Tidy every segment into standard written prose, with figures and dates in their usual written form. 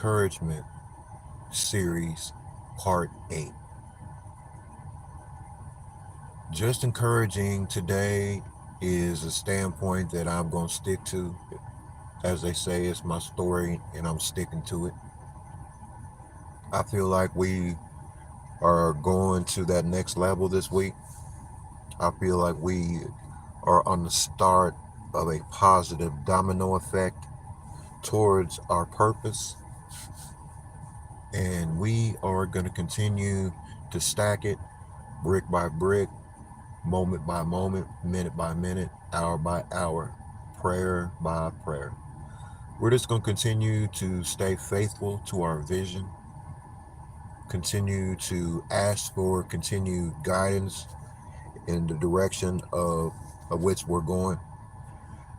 Encouragement series part 8. Just encouraging today is a standpoint that I'm going to stick to. As they say, it's my story and I'm sticking to it. I feel like we are going to that next level this week. I feel like we are on the start of a positive domino effect towards our purpose, and we are going to continue to stack it brick by brick, moment by moment, minute by minute, hour by hour, prayer by prayer. We're just going to continue to stay faithful to our vision, continue to ask for continued guidance in the direction of which we're going.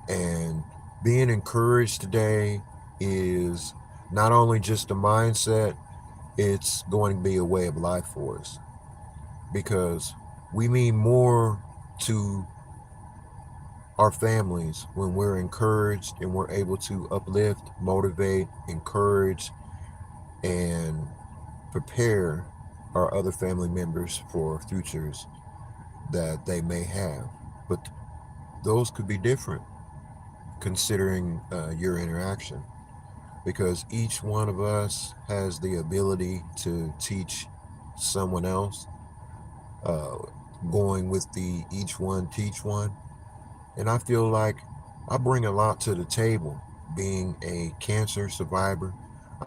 And being encouraged today is not only just a mindset, it's going to be a way of life for us, because we mean more to our families when we're encouraged and we're able to uplift, motivate, encourage, and prepare our other family members for futures that they may have. But those could be different considering your interaction, because each one of us has the ability to teach someone else, uh, going with the each one teach one. And I feel like I bring a lot to the table. Being a cancer survivor,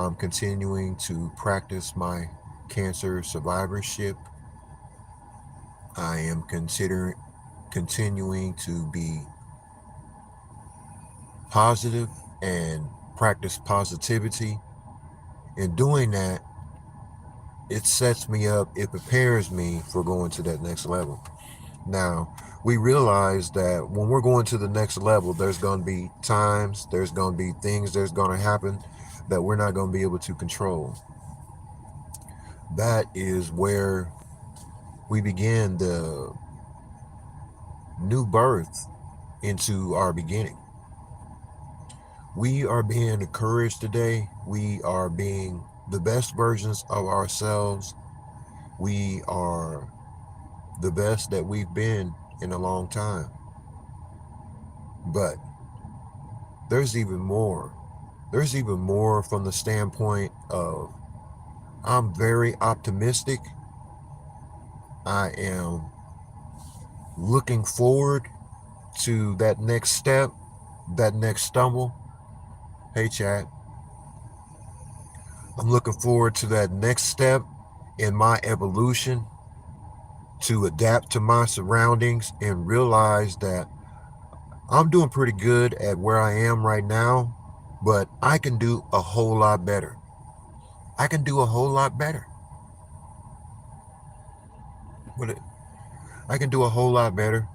I'm continuing to practice my cancer survivorship. I am considering continuing to be positive and practice positivity. In doing that, it sets me up, it prepares me for going to that next level. Now, we realize that when we're going to the next level, there's going to be times, there's going to be things, there's going to happen that we're not going to be able to control. That is where we begin the new birth into our beginning. We are being encouraged today. We are being the best versions of ourselves. We are the best that we've been in a long time. But there's even more. There's even more from the standpoint of I'm very optimistic. I am looking forward to that next step, that next stumble. Hey, chat. I'm looking forward to that next step in my evolution to adapt to my surroundings and realize that I'm doing pretty good at where I am right now, but I can do a whole lot better. I can do a whole lot better. But I can do a whole lot better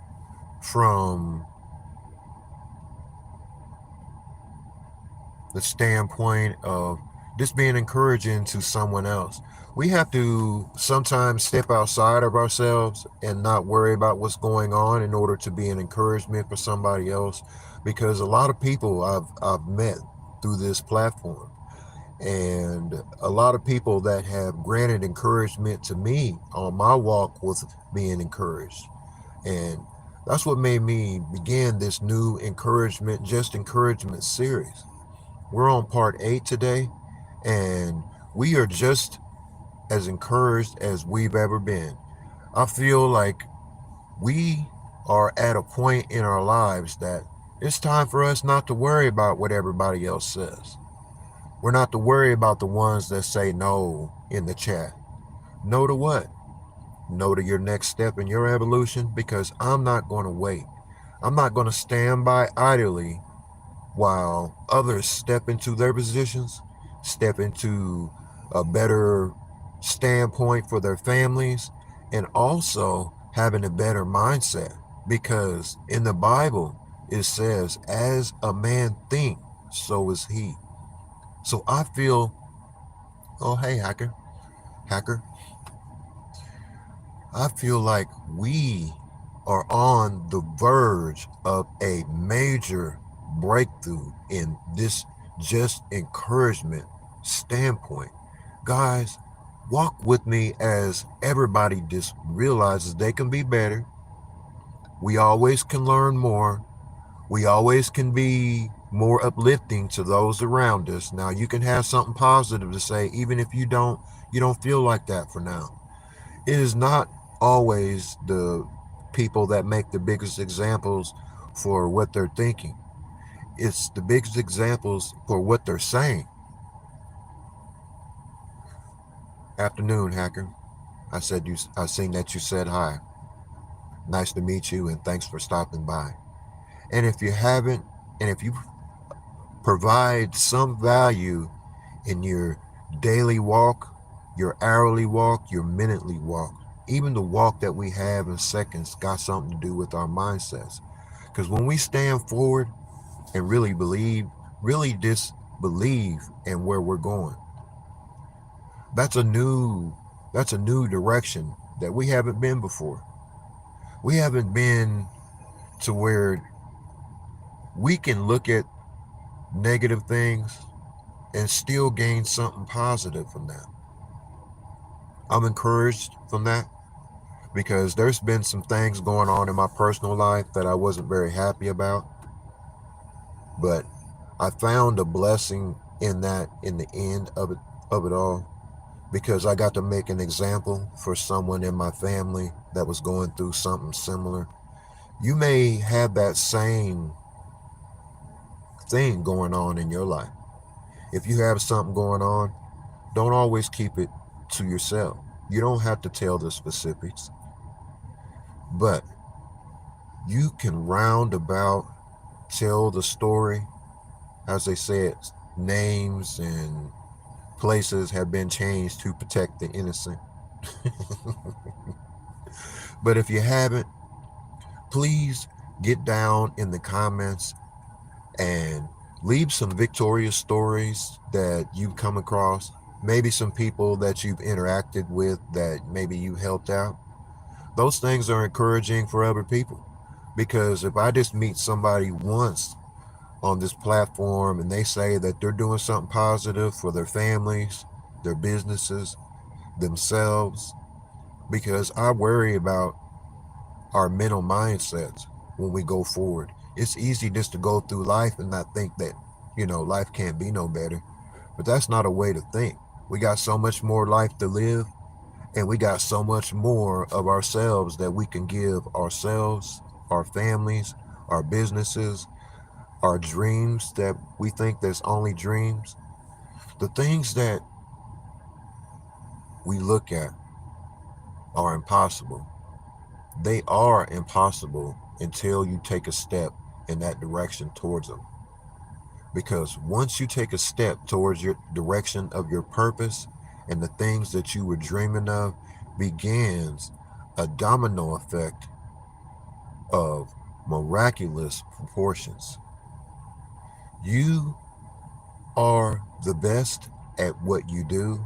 from the standpoint of just being encouraging to someone else. We have to sometimes step outside of ourselves and not worry about what's going on in order to be an encouragement for somebody else. Because a lot of people I've met through this platform, and a lot of people that have granted encouragement to me on my walk with being encouraged. And that's what made me begin this new encouragement, just encouragement series. We're on part 8 today, and we are just as encouraged as we've ever been. I feel like we are at a point in our lives that it's time for us not to worry about what everybody else says. We're not to worry about the ones that say no in the chat. No to what? No to your next step in your evolution, because I'm not going to wait. I'm not going to stand by idly while others step into their positions, step into a better standpoint for their families, and also having a better mindset. Because in the Bible, it says, as a man think, so is he. So I feel, oh, hey, hacker, I feel like we are on the verge of a major breakthrough in this just encouragement standpoint. Guys, walk with me as everybody just realizes they can be better. We always can learn more. We always can be more uplifting to those around us. Now you can have something positive to say even if you don't feel like that for now. It is not always the people that make the biggest examples for what they're thinking. It's the biggest examples for what they're saying. Afternoon, hacker. I seen that you said hi. Nice to meet you and thanks for stopping by. And if you haven't, and if you provide some value in your daily walk, your hourly walk, your minutely walk, even the walk that we have in seconds got something to do with our mindsets. Because when we stand forward and really disbelieve in where we're going, that's a new that's a new direction that we haven't been before. We haven't been to where we can look at negative things and still gain something positive from that. I'm encouraged from that because there's been some things going on in my personal life that I wasn't very happy about, but I found a blessing in that in the end of it all because I got to make an example for someone in my family that was going through something similar. You may have that same thing going on in your life. If you have something going on, don't always keep it to yourself. You don't have to tell the specifics, but you can roundabout tell the story. As they said, names and places have been changed to protect the innocent. But if you haven't, please get down in the comments and leave some victorious stories that you've come across. Maybe some people that you've interacted with that maybe you helped out. Those things are encouraging for other people. Because if I just meet somebody once on this platform and they say that they're doing something positive for their families, their businesses, themselves, because I worry about our mental mindsets when we go forward. It's easy just to go through life and not think that, life can't be no better. But that's not a way to think. We got so much more life to live, and we got so much more of ourselves that we can give ourselves, our families, our businesses, our dreams that we think that's only dreams. The things that we look at are impossible. They are impossible until you take a step in that direction towards them. Because once you take a step towards your direction of your purpose and the things that you were dreaming of, begins a domino effect of miraculous proportions. You are the best at what you do.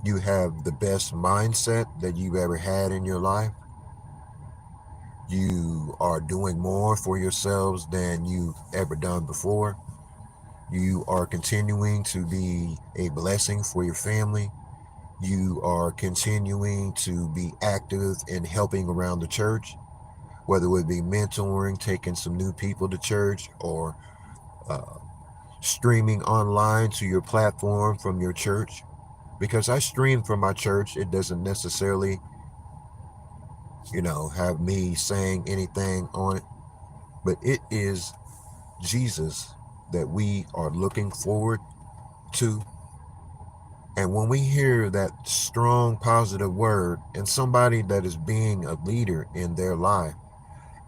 You have the best mindset that you've ever had in your life. You are doing more for yourselves than you've ever done before. You are continuing to be a blessing for your family. You are continuing to be active in helping around the church, whether it be mentoring, taking some new people to church, or uh, streaming online to your platform from your church. Because I stream from my church, it doesn't necessarily, have me saying anything on it, but it is Jesus that we are looking forward to. And when we hear that strong, positive word and somebody that is being a leader in their life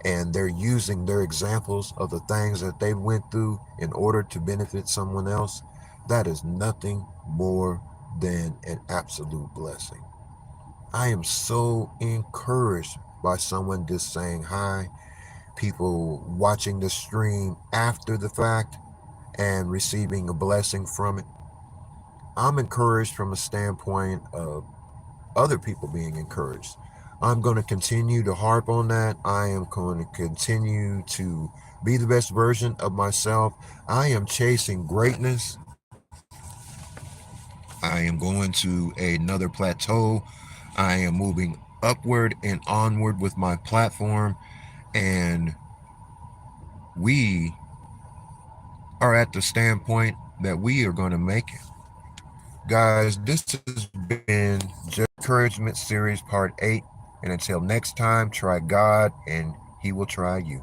and they're using their examples of the things that they went through in order to benefit someone else, that is nothing more than an absolute blessing. I am so encouraged by someone just saying hi, people watching the stream after the fact and receiving a blessing from it. I'm encouraged from a standpoint of other people being encouraged. I'm going to continue to harp on that. I am going to continue to be the best version of myself. I am chasing greatness. I am going to another plateau. I am moving upward and onward with my platform, and we are at the standpoint that we are going to make it. Guys, this has been Just Encouragement Series Part 8. And until next time, try God and He will try you.